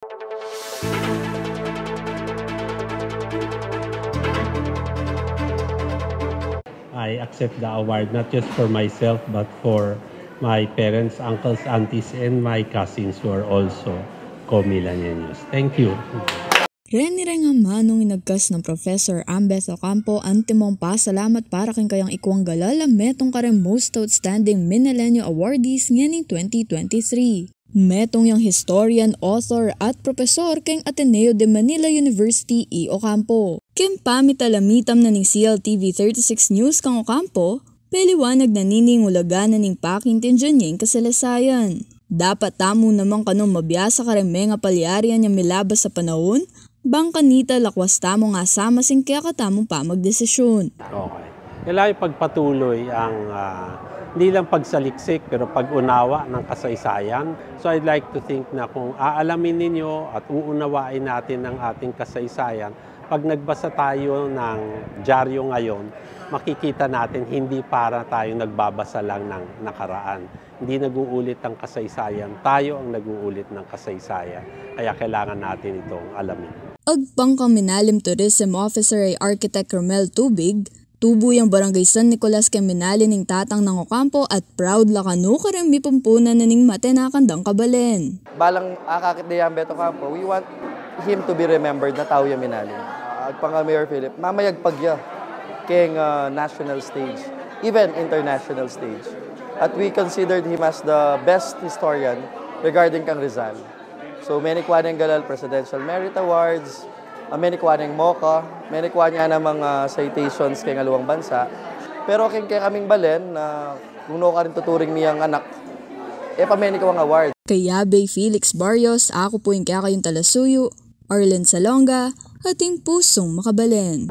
I accept the award not just for myself but for my parents, uncles, aunties, and my cousins who are also co-millennials. Thank you. Reni nga manong inagkas ng Professor Ambeth Ocampo antimong pasalamat para kang kayang ikuang galala metong kareng most outstanding Millennial Awardees nganing 2023. Metong yang historian, author at profesor keng Ateneo de Manila University E. Ocampo. Kem pamitalamitam na ning CLTV 36 News kang Ocampo, peliwanag na nining ulagan na ning pakintindihan niyang kasalasayan. Dapat tamo naman kanong mabiyasa kareme nga palyarian niya milabas sa panahon, bang kanita lakwas tamo nga sama sing kaya katamong pamagdesisyon. Okay. Kailangan pagpatuloy ang hindi lang pagsaliksik pero pag-unawa ng kasaysayan. So I'd like to think na kung aalamin ninyo at uunawain natin ang ating kasaysayan, pag nagbasa tayo ng dyaryo ngayon, makikita natin hindi para tayo nagbabasa lang ng nakaraan. Hindi nag-uulit ang kasaysayan, tayo ang nag-uulit ng kasaysayan. Kaya kailangan natin itong alamin. Agpang kang Minalim Tourism Officer ay Architect Romel Tubig, tubo yung Barangay San Nicolas kay minali ning tatang ng Ocampo at proud lakano karang mipumpunan na ning matenakandang kabalen. Balang akakit ni Ambeth Ocampo, we want him to be remembered na tao yung minali. Agpang Mayor Philip, mamayag pagya keng national stage, even international stage. At we considered him as the best historian regarding kang Rizal. So many kuha niyang galal Presidential Merit Awards, many kuha niyang MOCA, many kuha niya ng mga citations kay ngaluwang bansa. Pero kay kaming balen na kung no ka rin tuturing niyang anak, many kuha award. Kay Yabe Felix Barrios, ako po yung kaya kayong Talasuyo, Arlen Salonga, ating pusong makabalen.